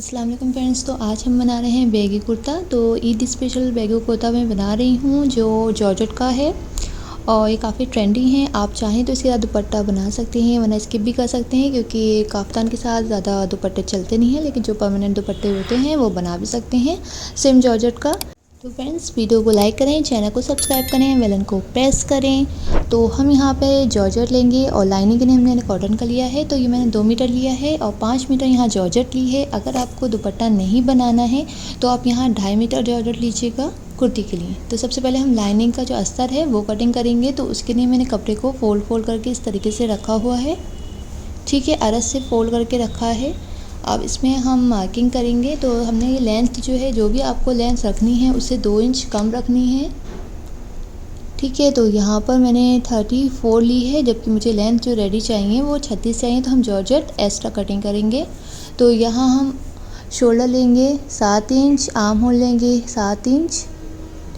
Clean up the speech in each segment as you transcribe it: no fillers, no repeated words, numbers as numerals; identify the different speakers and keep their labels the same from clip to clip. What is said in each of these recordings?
Speaker 1: अस्सलाम वालेकुम फ्रेंड्स। तो आज हम बना रहे हैं बैगी कुर्ता। तो ईद स्पेशल बैगी कुर्ता मैं बना रही हूँ जो जॉर्जेट का है और ये काफ़ी ट्रेंडी है। आप चाहें तो इसके साथ दुपट्टा बना सकते हैं वरना स्किप भी कर सकते हैं क्योंकि काफ्तान के साथ ज़्यादा दुपट्टे चलते नहीं हैं, लेकिन जो परमानेंट दुपट्टे होते हैं वो बना भी सकते हैं सेम जॉर्जेट का। तो फ्रेंड्स वीडियो को लाइक करें, चैनल को सब्सक्राइब करें, बेल आइकन को प्रेस करें। तो हम यहाँ पे जॉर्जेट लेंगे और लाइनिंग के लिए हमने कॉटन का लिया है। तो ये मैंने 2 मीटर लिया है और 5 मीटर यहाँ जॉर्जेट ली है। अगर आपको दुपट्टा नहीं बनाना है तो आप यहाँ 2.5 मीटर जॉर्जेट लीजिएगा कुर्ती के लिए। तो सबसे पहले हम लाइनिंग का जो अस्तर है वो कटिंग करेंगे। तो उसके लिए मैंने कपड़े को फोल्ड करके इस तरीके से रखा हुआ है, ठीक है, अरस से फोल्ड करके रखा है। अब इसमें हम मार्किंग करेंगे। तो हमने ये लेंथ जो है, जो भी आपको लेंथ रखनी है उससे 2 इंच कम रखनी है, ठीक है। तो यहाँ पर मैंने 34 ली है, जबकि मुझे लेंथ जो रेडी चाहिए वो 36 चाहिए। तो हम जॉर्जेट एक्स्ट्रा कटिंग करेंगे। तो यहाँ हम शोल्डर लेंगे 7 इंच, आर्म होल लेंगे 7 इंच,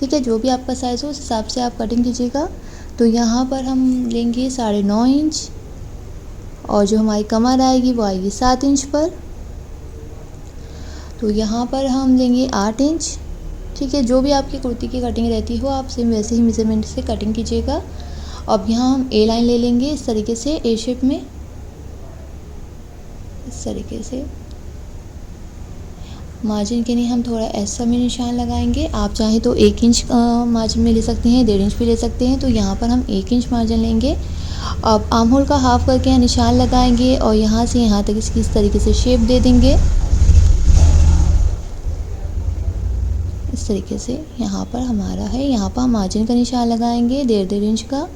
Speaker 1: ठीक है। जो भी आपका साइज़ हो उस हिसाब से आप कटिंग कीजिएगा। तो यहाँ पर हम लेंगे 9.5 इंच और जो हमारी कमर आएगी वो आएगी 7 इंच पर। तो यहाँ पर हम लेंगे 8 इंच, ठीक है। जो भी आपकी कुर्ती की कटिंग रहती हो आप सेम वैसे ही मेज़रमेंट से कटिंग कीजिएगा। अब यहाँ हम ए लाइन ले लेंगे इस तरीके से, ए शेप में, इस तरीके से। मार्जिन के लिए हम थोड़ा ऐसा में निशान लगाएंगे। आप चाहें तो 1 इंच मार्जिन में ले सकते हैं, 1.5 इंच भी ले सकते हैं। तो यहाँ पर हम 1 इंच मार्जिन लेंगे। अब आर्म होल का हाफ करके यहाँ निशान लगाएंगे और यहाँ से यहाँ तक इसकी इस तरीके से शेप दे देंगे। इस तरीके से यहाँ पर हमारा है। यहाँ पर हम मार्जिन का निशान लगाएंगे 1.5 इंच का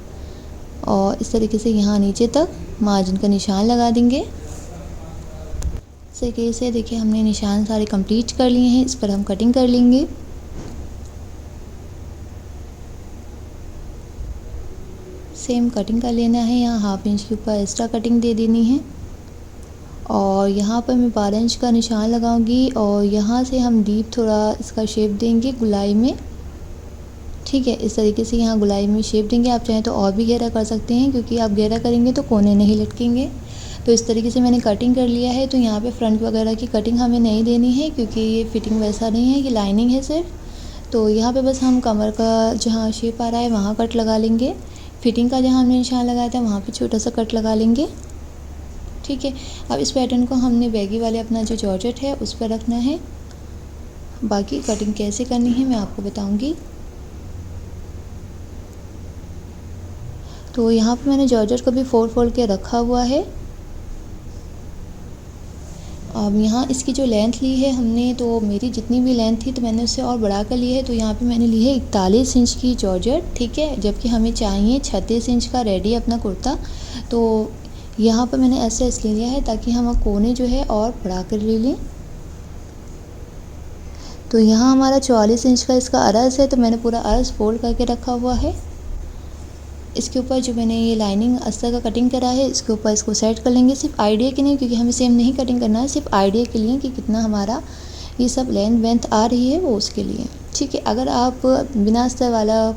Speaker 1: और इस तरीके से यहाँ नीचे तक मार्जिन का निशान लगा देंगे। इस तरीके से देखिए हमने निशान सारे कंप्लीट कर लिए हैं। इस पर हम कटिंग कर लेंगे। सेम कटिंग कर लेना है। यहाँ 1/2 इंच के ऊपर एक्स्ट्रा कटिंग दे देनी है और यहाँ पर मैं 12 इंच का निशान लगाऊंगी और यहाँ से हम डीप थोड़ा इसका शेप देंगे गुलाई में, ठीक है। इस तरीके से यहाँ गुलाई में शेप देंगे। आप चाहें तो और भी गहरा कर सकते हैं क्योंकि आप गहरा करेंगे तो कोने नहीं लटकेंगे। तो इस तरीके से मैंने कटिंग कर लिया है। तो यहाँ पे फ्रंट वगैरह की कटिंग हमें नहीं देनी है क्योंकि ये फिटिंग वैसा नहीं है, ये लाइनिंग है सिर्फ। तो यहाँ पे बस हम कमर का जहाँ शेप आ रहा है वहाँ कट लगा लेंगे। फिटिंग का जहाँ हमने निशान लगाया था वहाँ पे छोटा सा कट लगा लेंगे, ठीक है। अब इस पैटर्न को हमने बैगी वाले अपना जो जॉर्जेट है उस पर रखना है। बाकी कटिंग कैसे करनी है मैं आपको बताऊंगी। तो यहाँ पे मैंने जॉर्जेट को भी फोल्ड के रखा हुआ है। अब यहाँ इसकी जो लेंथ ली है हमने, तो मेरी जितनी भी लेंथ थी तो मैंने उससे और बढ़ा कर ली है। तो यहाँ पे मैंने ली है 41 इंच की जॉर्जेट, ठीक है, जबकि हमें चाहिए 36 इंच का रेडी अपना कुर्ता। तो यहाँ पर मैंने ऐसा इसलिए लिया है ताकि हम कोने जो है और बढ़ा कर ले लें। तो यहाँ हमारा 44 इंच का इसका अरज़ है, तो मैंने पूरा अरज़ फोल्ड करके रखा हुआ है। इसके ऊपर जो मैंने ये लाइनिंग अस्तर का कटिंग करा है इसके ऊपर इसको सेट कर लेंगे। सिर्फ आइडिया के लिए, क्योंकि हमें सेम नहीं कटिंग करना है, सिर्फ आइडिया के लिए कि कितना हमारा ये सब लेंथ वेंथ आ रही है वो उसके लिए, ठीक है। अगर आप बिना अस्तर वाला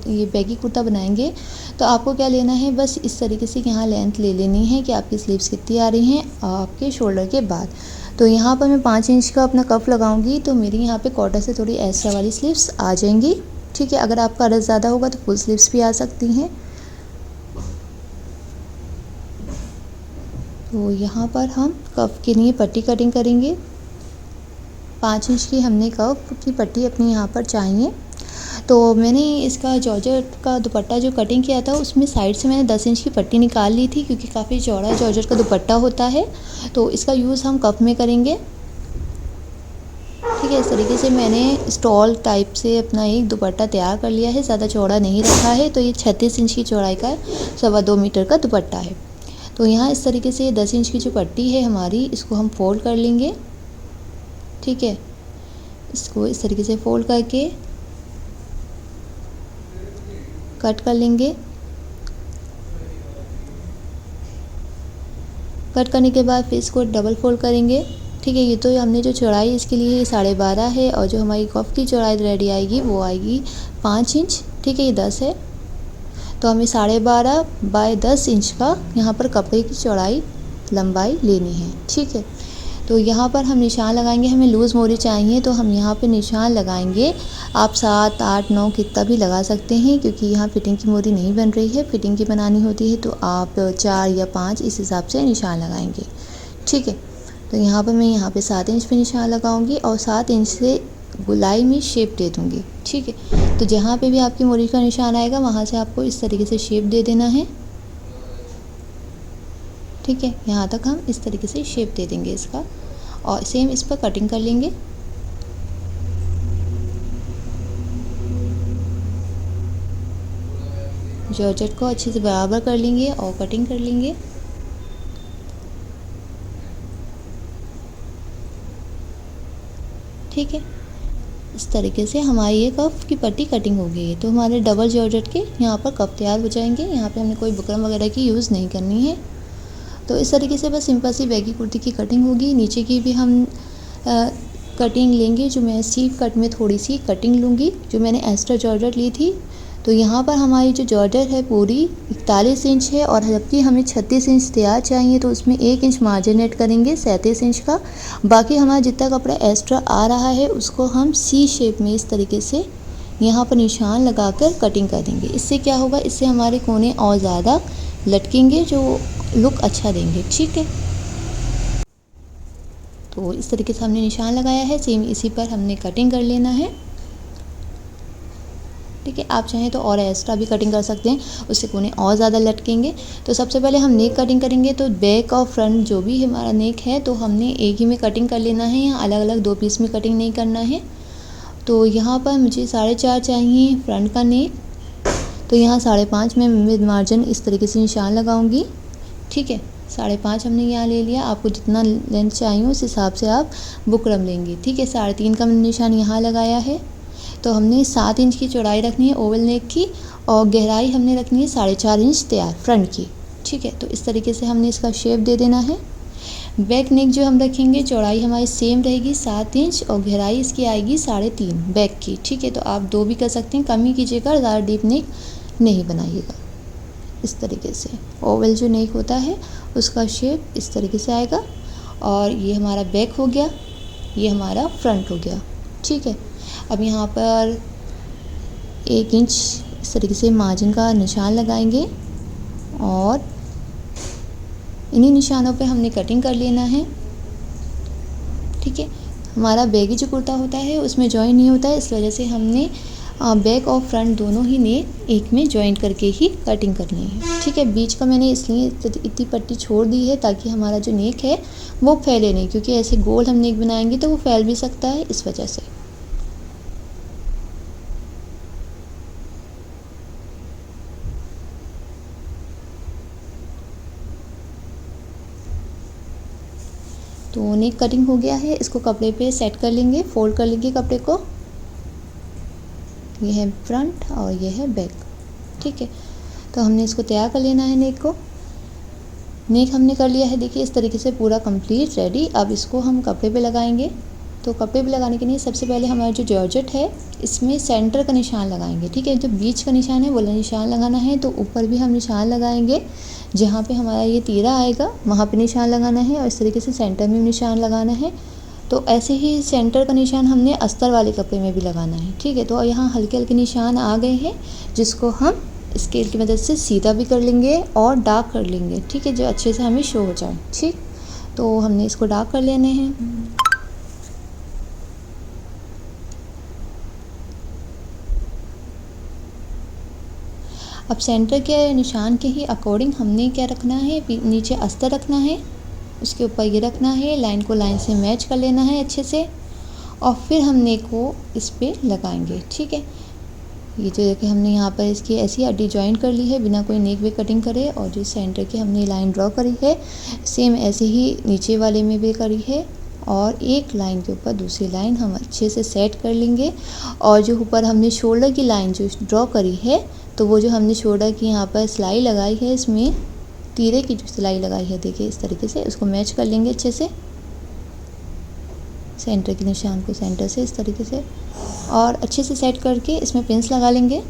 Speaker 1: ये बैगी कुर्ता बनाएंगे तो आपको क्या लेना है, बस इस तरीके से यहाँ लेंथ ले लेनी है कि आपकी स्लीव्स कितनी आ रही हैं आपके शोल्डर के बाद। तो यहाँ पर मैं 5 इंच का अपना कफ लगाऊंगी। तो मेरी यहाँ पे कॉर्टर से थोड़ी एक्स्ट्रा वाली स्लीव्स आ जाएंगी, ठीक है। अगर आपका अरज़ ज़्यादा होगा तो फुल स्लीव्स भी आ सकती हैं। तो यहाँ पर हम कफ के लिए पट्टी कटिंग करेंगे। 5 इंच की हमने कफ की पट्टी अपनी यहाँ पर चाहिए। तो मैंने इसका जॉर्जेट का दुपट्टा जो कटिंग किया था उसमें साइड से मैंने 10 इंच की पट्टी निकाल ली थी क्योंकि काफ़ी चौड़ा जॉर्जेट का दुपट्टा होता है। तो इसका यूज़ हम कफ में करेंगे, ठीक है। इस तरीके से मैंने स्टॉल टाइप से अपना एक दुपट्टा तैयार कर लिया है, ज़्यादा चौड़ा नहीं रखा है। तो ये 36 इंच की चौड़ाई का 2.25 मीटर का दुपट्टा है। तो यहाँ इस तरीके से 10 इंच की जो पट्टी है हमारी, इसको हम फोल्ड कर लेंगे, ठीक है। इसको इस तरीके से फोल्ड करके कट कर लेंगे। कट करने के बाद फिर इसको डबल फोल्ड करेंगे, ठीक है। ये तो हमने जो चौड़ाई इसके लिए 12.5 है और जो हमारी कफ की चौड़ाई रेडी आएगी वो आएगी 5 इंच, ठीक है। ये 10 है तो हमें 12.5 बाय 10 इंच का यहाँ पर कपड़े की चौड़ाई लंबाई लेनी है, ठीक है। तो यहाँ पर हम निशान लगाएंगे। हमें लूज़ मोरी चाहिए तो हम यहाँ पे निशान लगाएंगे। आप 7, 8, 9 कितना भी लगा सकते हैं, क्योंकि यहाँ फिटिंग की मोरी नहीं बन रही है। फिटिंग की बनानी होती है तो आप 4 या 5 इस हिसाब से निशान लगाएंगे, ठीक है। तो यहाँ पर मैं यहाँ पे 7 इंच पे निशान लगाऊंगी और 7 इंच से गोलाई में शेप दे दूँगी, ठीक है। तो जहाँ पे भी आपकी मोरी का निशान आएगा वहाँ से आपको इस तरीके से शेप दे देना है, ठीक है। यहाँ तक हम इस तरीके से शेप दे देंगे इसका, और सेम इस पर कटिंग कर लेंगे। जॉर्जेट को अच्छे से बराबर कर लेंगे और कटिंग कर लेंगे। ठीक है, इस तरीके से हमारी ये कफ की पट्टी कटिंग हो गई है। तो हमारे डबल जॉर्जेट के यहाँ पर कफ तैयार हो जाएंगे। यहाँ पे हमने कोई बुकरम वगैरह की यूज़ नहीं करनी है। तो इस तरीके से बस सिंपल सी बैगी कुर्ती की कटिंग होगी। नीचे की भी हम कटिंग लेंगे, जो मैं स्लीव कट में थोड़ी सी कटिंग लूँगी, जो मैंने एक्स्ट्रा जॉर्जेट ली थी। तो यहाँ पर हमारी जो जॉर्जेट है पूरी 41 इंच है, और जबकि हमें 36 इंच तैयार चाहिए तो उसमें 1 इंच मार्जिन ऐड करेंगे 37 इंच का। बाकी हमारा जितना कपड़ा एक्स्ट्रा आ रहा है उसको हम सी शेप में इस तरीके से यहाँ पर निशान लगाकर कटिंग कर देंगे। इससे क्या होगा, इससे हमारे कोने और ज़्यादा लटकेंगे, जो लुक अच्छा देंगे, ठीक है। तो इस तरीके से हमने निशान लगाया है, सेम इसी पर हमने कटिंग कर लेना है, ठीक है। आप चाहें तो और एक्स्ट्रा भी कटिंग कर सकते हैं, उससे कोने और ज़्यादा लटकेंगे। तो सबसे पहले हम नेक कटिंग करेंगे। तो बैक और फ्रंट जो भी हमारा नेक है तो हमने एक ही में कटिंग कर लेना है, यहाँ अलग अलग 2 पीस में कटिंग नहीं करना है। तो यहाँ पर मुझे 4.5 चाहिए फ्रंट का नेक, तो यहाँ 5.5 में विद मार्जिन इस तरीके से निशान लगाऊंगी, ठीक है। 5.5 हमने यहाँ ले लिया। आपको जितना लेंथ चाहिए उस हिसाब से आप बुकरम लेंगे, ठीक है। 3.5 का निशान यहाँ लगाया है। तो हमने 7 इंच की चौड़ाई रखनी है ओवल नेक की, और गहराई हमने रखनी है 4.5 इंच तैयार फ्रंट की, ठीक है। तो इस तरीके से हमने इसका शेप दे देना है। बैक नेक जो हम रखेंगे, चौड़ाई हमारी सेम रहेगी 7 इंच, और गहराई इसकी आएगी 3.5 बैक की, ठीक है। तो आप 2 भी कर सकते हैं, कम ही कीजिएगा, ज़्यादा डीप नेक नहीं बनाइएगा। इस तरीके से ओवल जो नेक होता है उसका शेप इस तरीके से आएगा। और ये हमारा बैक हो गया, ये हमारा फ्रंट हो गया, ठीक है। अब यहाँ पर 1 इंच इस तरीके से मार्जिन का निशान लगाएंगे, और इन्हीं निशानों पे हमने कटिंग कर लेना है, ठीक है। हमारा बैगी जो कुर्ता होता है उसमें जॉइन नहीं होता है, इस वजह से हमने बैक और फ्रंट दोनों ही नेक एक में जॉइन करके ही कटिंग करनी है, ठीक है। बीच का मैंने इसलिए इतनी पट्टी छोड़ दी है ताकि हमारा जो नेक है वो फैले नहीं, क्योंकि ऐसे गोल हम नेक बनाएंगे तो वो फैल भी सकता है, इस वजह से। तो नेक कटिंग हो गया है, इसको कपड़े पे सेट कर लेंगे, फोल्ड कर लेंगे कपड़े को। ये है फ्रंट और ये है बैक, ठीक है। तो हमने इसको तैयार कर लेना है नेक को। नेक हमने कर लिया है, देखिए इस तरीके से पूरा कंप्लीट रेडी। अब इसको हम कपड़े पे लगाएंगे। तो कपड़े पे लगाने के लिए सबसे पहले हमारा जो जॉर्जेट है इसमें सेंटर का निशान लगाएंगे, ठीक है। जो बीच का निशान है वो निशान लगाना है। तो ऊपर भी हम निशान लगाएंगे, जहाँ पे हमारा ये तीरा आएगा वहाँ पे निशान लगाना है, और इस तरीके से सेंटर में भी निशान लगाना है। तो ऐसे ही सेंटर का निशान हमने अस्तर वाले कपड़े में भी लगाना है, ठीक है। तो यहाँ हल्के हल्के निशान आ गए हैं, जिसको हम स्केल की मदद से सीधा भी कर लेंगे और डार्क कर लेंगे, ठीक है, जो अच्छे से हमें शो हो जाए, ठीक। तो हमने इसको डार्क कर लेने हैं। अब सेंटर के निशान के ही अकॉर्डिंग हमने क्या रखना है, नीचे अस्तर रखना है, उसके ऊपर ये रखना है, लाइन को लाइन से मैच कर लेना है अच्छे से, और फिर हम नेक को इस पे लगाएंगे, ठीक है। ये जो देखिए हमने यहाँ पर इसकी ऐसी अड्डी जॉइन कर ली है बिना कोई नेक वे कटिंग करे, और जो सेंटर की हमने लाइन ड्रॉ करी है सेम ऐसे ही नीचे वाले में भी करी है, और एक लाइन के ऊपर दूसरी लाइन हम अच्छे से सेट कर लेंगे। और जो ऊपर हमने शोल्डर की लाइन जो ड्रॉ करी है, तो वो जो हमने शोल्डर की यहाँ पर सिलाई लगाई है, इसमें तीरे की जो सिलाई लगाई है, देखिए इस तरीके से उसको मैच कर लेंगे अच्छे से, सेंटर के निशान को सेंटर से इस तरीके से, और अच्छे से सेट करके इसमें पिंस लगा लेंगे,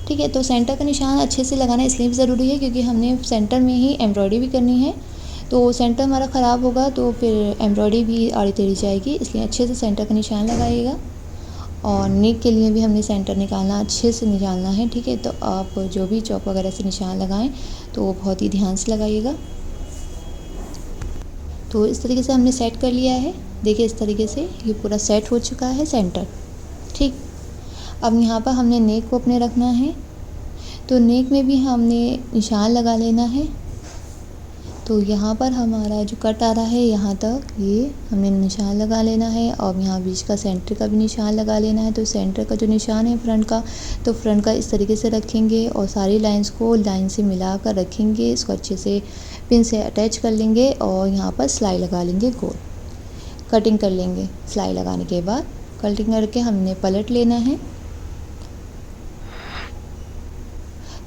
Speaker 1: ठीक है। तो सेंटर का निशान अच्छे से लगाना इसलिए भी ज़रूरी है क्योंकि हमने सेंटर में ही एम्ब्रॉयडरी भी करनी है। तो सेंटर हमारा ख़राब होगा तो फिर एम्ब्रॉयडरी भी आड़ी टेढ़ी जाएगी, इसलिए अच्छे से सेंटर का निशान लगाइएगा। और नेक के लिए भी हमने सेंटर निकालना, अच्छे से निकालना है, ठीक है। तो आप जो भी चॉक वगैरह से निशान लगाएं तो वो बहुत ही ध्यान से लगाइएगा। तो इस तरीके से हमने सेट कर लिया है। देखिए इस तरीके से ये पूरा सेट हो चुका है सेंटर, ठीक। अब यहाँ पर हमने नेक को अपने रखना है, तो नेक में भी हमने निशान लगा लेना है। तो यहाँ पर हमारा जो कट आ रहा है यहाँ तक ये हमने निशान लगा लेना है, और यहाँ बीच का सेंटर का भी निशान लगा लेना है। तो सेंटर का जो निशान है फ्रंट का, तो फ्रंट का इस तरीके से रखेंगे और सारी लाइंस को लाइन से मिला कर रखेंगे। इसको अच्छे से पिन से अटैच कर लेंगे और यहाँ पर सिलाई लगा लेंगे, गोल कटिंग कर लेंगे। सिलाई लगाने के बाद कटिंग करके हमने पलट लेना है।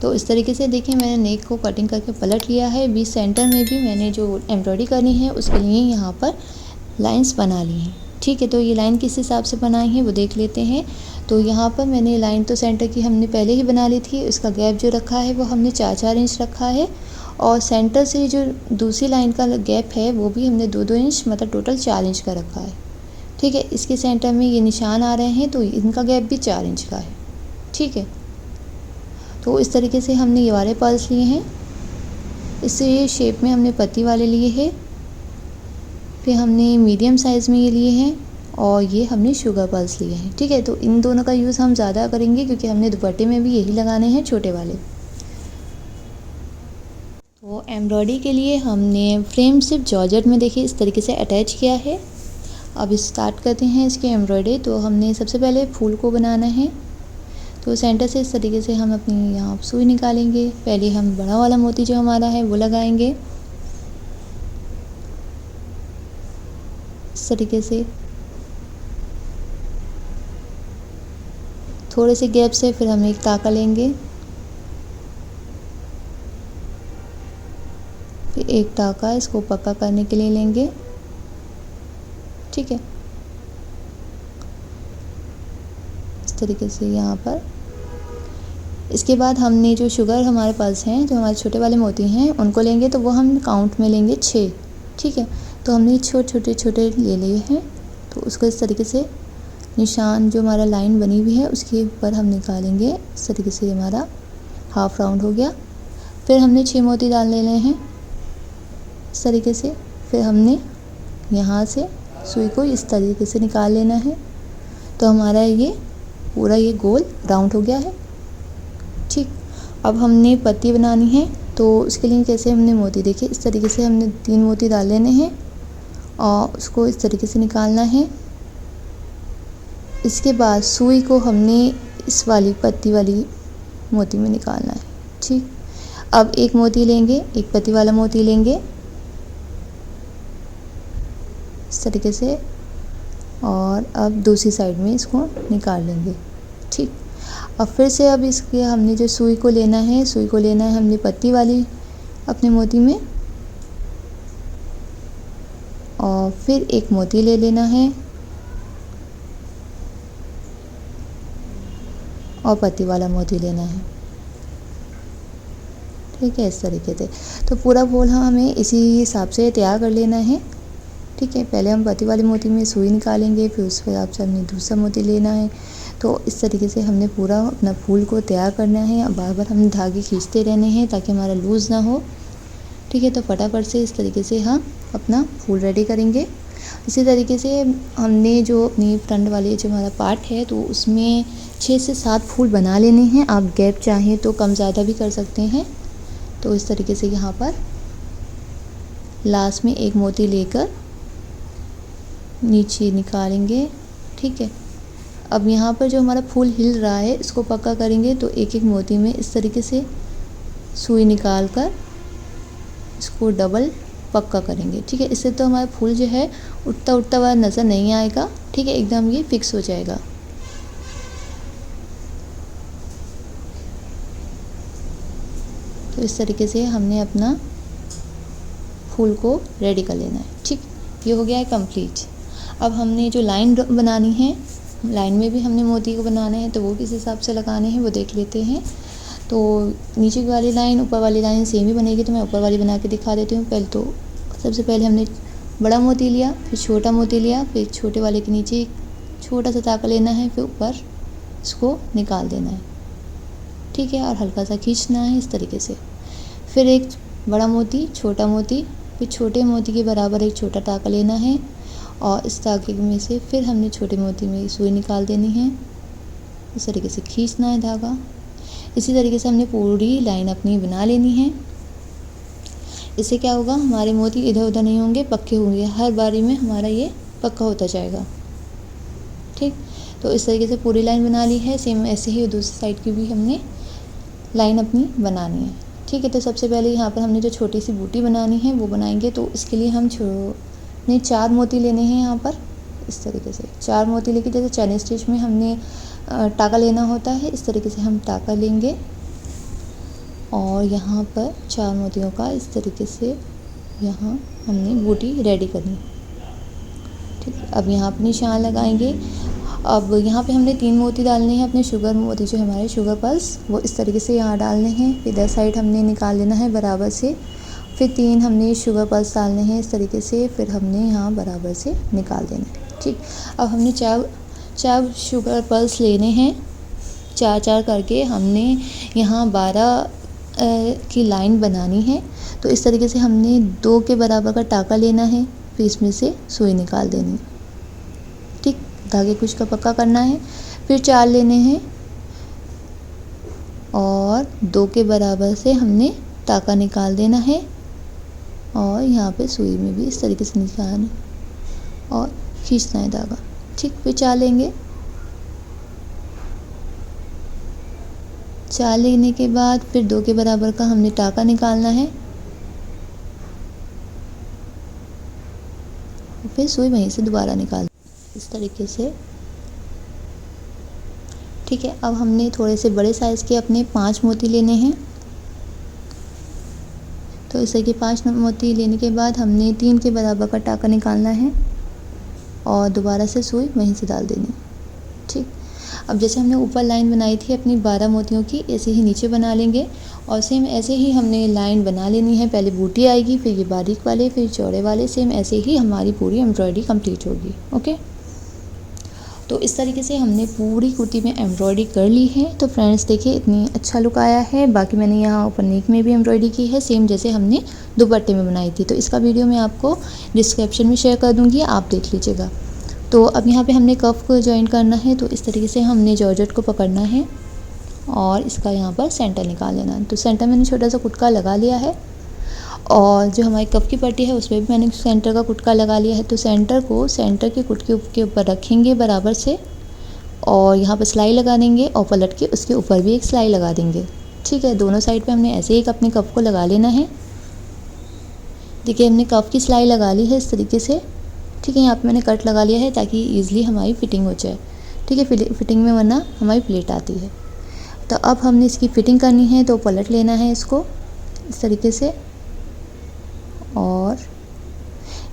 Speaker 1: तो इस तरीके से देखिए मैंने नेक को कटिंग करके पलट लिया है। बीच सेंटर में भी मैंने जो एम्ब्रॉयडरी करनी है उसके लिए यहाँ पर लाइंस बना ली हैं, ठीक है। तो ये लाइन किस हिसाब से बनाई है वो देख लेते हैं। तो यहाँ पर मैंने लाइन तो सेंटर की हमने पहले ही बना ली थी, इसका गैप जो रखा है वो हमने 4-4 इंच रखा है, और सेंटर से जो दूसरी लाइन का गैप है वो भी हमने 2-2 इंच, मतलब टोटल 4 इंच का रखा है, ठीक है। इसके सेंटर में ये निशान आ रहे हैं तो इनका गैप भी 4 इंच का है, ठीक है। तो इस तरीके से हमने ये वाले पर्ल्स लिए हैं, इससे ये शेप में हमने पत्ती वाले लिए हैं। फिर हमने मीडियम साइज़ में ये लिए हैं, और ये हमने शुगर पर्ल्स लिए हैं, ठीक है। तो इन दोनों का यूज़ हम ज़्यादा करेंगे क्योंकि हमने दुपट्टे में भी यही लगाने हैं, छोटे वाले। तो एम्ब्रॉयडरी के लिए हमने फ्रेम सिर्फ जॉर्जेट में देखिए इस तरीके से अटैच किया है। अब स्टार्ट करते हैं इसकी एम्ब्रॉयडरी। तो हमने सबसे पहले फूल को बनाना है, तो सेंटर से इस तरीके से हम अपनी यहाँ सुई निकालेंगे। पहले हम बड़ा वाला मोती जो हमारा है वो लगाएंगे इस तरीके से, थोड़े से गैप से फिर हम एक टाँका लेंगे, फिर एक टाँका इसको पक्का करने के लिए लेंगे, ठीक है। इस तरीके से यहाँ पर। इसके बाद हमने जो शुगर हमारे पास हैं, जो हमारे छोटे वाले मोती हैं उनको लेंगे, तो वो हम काउंट में लेंगे 6, ठीक है। तो हमने छोटे छोटे ले लिए हैं, तो उसको इस तरीके से निशान जो हमारा लाइन बनी हुई है उसके ऊपर हम निकालेंगे। इस तरीके से हमारा हाफ राउंड हो गया। फिर हमने 6 मोती डाल लेने हैं इस तरीके से। फिर हमने यहाँ से सुई को इस तरीके से निकाल लेना है, तो हमारा ये पूरा ये गोल राउंड हो गया है, ठीक। अब हमने पत्ती बनानी है, तो उसके लिए कैसे हमने मोती देखिए इस तरीके से हमने 3 मोती डाल लेने हैं और उसको इस तरीके से निकालना है। इसके बाद सुई को हमने इस वाली पत्ती वाली मोती में निकालना है, ठीक। अब एक मोती लेंगे, एक पत्ती वाला मोती लेंगे इस तरीके से, और अब दूसरी साइड में इसको निकाल लेंगे, ठीक। अब फिर से अब इसके हमने जो सुई को लेना है, सुई को लेना है हमने पत्ती वाली अपने मोती में, और फिर एक मोती ले लेना है और पत्ती वाला मोती लेना है, ठीक है। इस तरीके से तो पूरा फूल हमें इसी हिसाब से तैयार कर लेना है, ठीक है। पहले हम पत्ती वाले मोती में सुई निकालेंगे, फिर उस हिसाब से हमने दूसरा मोती लेना है। तो इस तरीके से हमने पूरा अपना फूल को तैयार करना है। अब बार बार हम धागे खींचते रहने हैं ताकि हमारा लूज़ ना हो, ठीक है। तो फटाफट से इस तरीके से हम अपना फूल रेडी करेंगे। इसी तरीके से हमने जो अपनी फ्रंट वाले जो हमारा पार्ट है तो उसमें 6 से 7 फूल बना लेने हैं। आप गैप चाहें तो कम ज़्यादा भी कर सकते हैं। तो इस तरीके से यहाँ पर लास्ट में एक मोती लेकर नीचे निकालेंगे, ठीक है। अब यहाँ पर जो हमारा फूल हिल रहा है इसको पक्का करेंगे, तो एक एक मोती में इस तरीके से सुई निकाल कर इसको डबल पक्का करेंगे, ठीक है। इससे तो हमारा फूल जो है उठता उठता हुआ नज़र नहीं आएगा, ठीक है। एकदम ये फिक्स हो जाएगा। तो इस तरीके से हमने अपना फूल को रेडी कर लेना है, ठीक। ये हो गया है कंप्लीट। अब हमने जो लाइन बनानी है, लाइन में भी हमने मोती को बनाना है, तो वो किस हिसाब से लगाने हैं वो देख लेते हैं। तो नीचे वाली लाइन ऊपर वाली लाइन सेम ही बनेगी, तो मैं ऊपर वाली बना के दिखा देती हूँ। पहले तो सबसे पहले हमने बड़ा मोती लिया, फिर छोटा मोती लिया, फिर छोटे वाले के नीचे एक छोटा सा ताका लेना है, फिर ऊपर इसको निकाल देना है, ठीक है, और हल्का सा खींचना है इस तरीके से। फिर एक बड़ा मोती, छोटा मोती, फिर छोटे मोती के बराबर एक छोटा ताका लेना है और इस ताके में से फिर हमने छोटे मोती में सुई निकाल देनी है, इस तरीके से खींचना है धागा। इसी तरीके से हमने पूरी लाइन अपनी बना लेनी है। इससे क्या होगा, हमारे मोती इधर उधर नहीं होंगे, पक्के होंगे, हर बारी में हमारा ये पक्का होता जाएगा, ठीक। तो इस तरीके से पूरी लाइन बना ली है। सेम ऐसे ही दूसरी साइड की भी हमने लाइन अपनी बनानी है, ठीक है। तो सबसे पहले यहाँ पर हमने जो छोटी सी बूटी बनानी है वो बनाएंगे। तो इसके लिए हम 4 मोती लेने हैं यहाँ पर, इस तरीके से 4 मोती लेके, जैसे चैन स्टिच में हमने टाका लेना होता है, इस तरीके से हम टाका लेंगे और यहाँ पर 4 मोतियों का इस तरीके से यहाँ हमने बूटी रेडी करनी, ठीक है। अब यहाँ पर निशान लगाएंगे। अब यहाँ पे हमने 3 मोती डालने हैं अपने शुगर मोती, जो हमारे शुगर पल्स, वो इस तरीके से यहाँ डालने हैं। इधर साइड हमने निकाल लेना है बराबर से, फिर 3 हमने शुगर पल्स डालने हैं इस तरीके से, फिर हमने यहाँ बराबर से निकाल देना है, ठीक। अब हमने 4 शुगर पल्स लेने हैं, 4 करके हमने यहाँ 12 की लाइन बनानी है। तो इस तरीके से हमने 2 के बराबर का टाका लेना है, फिर इसमें से सुई निकाल देनी है, ठीक। धागे कुछ का पक्का करना है। फिर 4 लेने हैं और 2 के बराबर से हमने टाका निकाल देना है और यहाँ पे सुई में भी इस तरीके से निकालना और खींचना है धागा, ठीक। फिर 4 लेंगे, 4 लेने के बाद फिर 2 के बराबर का हमने टाका निकालना है, फिर सुई वहीं से दोबारा निकाल इस तरीके से, ठीक है। अब हमने थोड़े से बड़े साइज़ के अपने 5 मोती लेने हैं। तो इस तरीके 5 मोती लेने के बाद हमने 3 के बराबर का टाका निकालना है और दोबारा से सुई वहीं से डाल देनी, ठीक। अब जैसे हमने ऊपर लाइन बनाई थी अपनी 12 मोतियों की, ऐसे ही नीचे बना लेंगे और सेम ऐसे ही हमने लाइन बना लेनी है। पहले बूटी आएगी, फिर ये बारीक वाले, फिर चौड़े वाले, सेम ऐसे ही हमारी पूरी एम्ब्रॉयडरी कंप्लीट होगी, ओके। तो इस तरीके से हमने पूरी कुर्ती में एम्ब्रॉयडरी कर ली है। तो फ्रेंड्स देखिए इतनी अच्छा लुक आया है। बाकी मैंने यहाँ ऊपर नेक में भी एम्ब्रॉयडरी की है, सेम जैसे हमने दुपट्टे में बनाई थी। तो इसका वीडियो मैं आपको डिस्क्रिप्शन में शेयर कर दूँगी, आप देख लीजिएगा। तो अब यहाँ पे हमने कफ को जॉइन करना है। तो इस तरीके से हमने जॉर्जेट को पकड़ना है और इसका यहाँ पर सेंटर निकाल लेना है। तो सेंटर मैंने छोटा सा कुटका लगा लिया है और जो हमारी कफ की पट्टी है उसमें भी मैंने सेंटर का कुटका लगा लिया है। तो सेंटर को सेंटर के कुटके के ऊपर रखेंगे बराबर से और यहाँ पर सिलाई लगा देंगे और पलट के उसके ऊपर भी एक सिलाई लगा देंगे, ठीक है। दोनों साइड पे हमने ऐसे ही अपने कफ को लगा लेना है। देखिए हमने कफ की सिलाई लगा ली है इस तरीके से, ठीक है। यहाँ पे मैंने कट लगा लिया है ताकि ईजिली हमारी फिटिंग हो जाए, ठीक है। फिटिंग में वरना हमारी प्लेट आती है। तो अब हमने इसकी फ़िटिंग करनी है। तो पलट लेना है इसको इस तरीके से और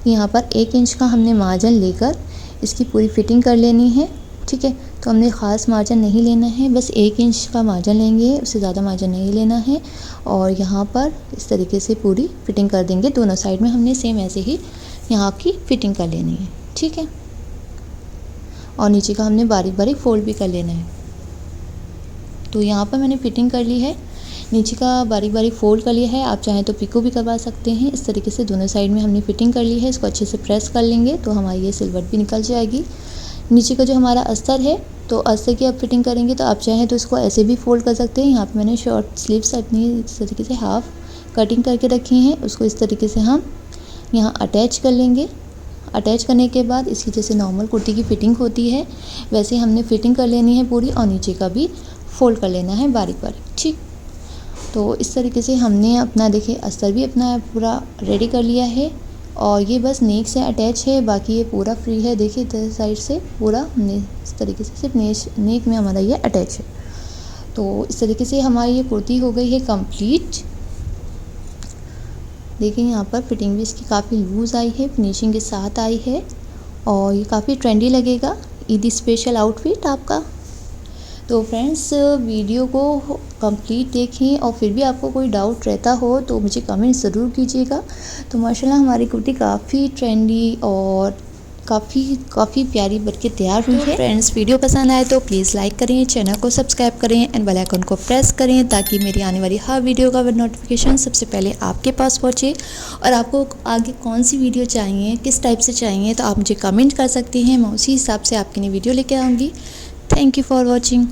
Speaker 1: यहाँ पर 1 इंच का हमने मार्जिन लेकर इसकी पूरी फिटिंग कर लेनी है, ठीक है। तो हमने ख़ास मार्जिन नहीं लेना है, बस 1 इंच का मार्जिन लेंगे, उससे ज़्यादा मार्जिन नहीं लेना है। और यहाँ पर इस तरीके से पूरी फिटिंग कर देंगे। दोनों साइड में हमने सेम ऐसे ही यहाँ की फिटिंग कर लेनी है, ठीक है। और नीचे का हमने बारीक बारीक फोल्ड भी कर लेना है। तो यहाँ पर मैंने फिटिंग कर ली है, नीचे का बारीक बारीक फोल्ड कर लिया है। आप चाहें तो पिको भी करवा सकते हैं। इस तरीके से दोनों साइड में हमने फिटिंग कर ली है। इसको अच्छे से प्रेस कर लेंगे तो हमारी ये सिलवट भी निकल जाएगी। नीचे का जो हमारा अस्तर है, तो अस्तर की आप फिटिंग करेंगे तो आप चाहें तो इसको ऐसे भी फोल्ड कर सकते हैं। यहाँ पे मैंने शॉर्ट स्लीव्स अपनी इस तरीके से हाफ कटिंग करके रखी हैं, उसको इस तरीके से हम यहाँ अटैच कर लेंगे। अटैच करने के बाद इसकी जैसे नॉर्मल कुर्ती की फ़िटिंग होती है वैसे हमने फ़िटिंग कर लेनी है पूरी और नीचे का भी फोल्ड कर लेना है बारीक बारीक, ठीक। तो इस तरीके से हमने अपना देखिए अस्तर भी अपना पूरा रेडी कर लिया है और ये बस नेक से अटैच है, बाकी ये पूरा फ्री है। देखिए इधर साइड से पूरा हमने इस तरीके से सिर्फ नेक में हमारा ये अटैच है। तो इस तरीके से हमारी ये कुर्ती हो गई है कंप्लीट। देखिए यहाँ पर फिटिंग भी इसकी काफ़ी लूज़ आई है, फिनिशिंग के साथ आई है और ये काफ़ी ट्रेंडी लगेगा ईद स्पेशल आउटफिट आपका। तो फ्रेंड्स वीडियो को कंप्लीट देखें और फिर भी आपको कोई डाउट रहता हो तो मुझे कमेंट ज़रूर कीजिएगा। तो माशाल्लाह हमारी कुर्ती काफ़ी ट्रेंडी और काफ़ी प्यारी बनके तैयार हुई है। फ्रेंड्स, वीडियो पसंद आए तो प्लीज़ लाइक करें, चैनल को सब्सक्राइब करें एंड बेल आइकन को प्रेस करें ताकि मेरी आने वाली हर वीडियो का नोटिफिकेशन सबसे पहले आपके पास पहुंचे। और आपको आगे कौन सी वीडियो चाहिए, किस टाइप से चाहिए, तो आप मुझे कमेंट कर सकते हैं। मैं उसी हिसाब से आपके लिए वीडियो लेके आऊँगी। Thank you for watching.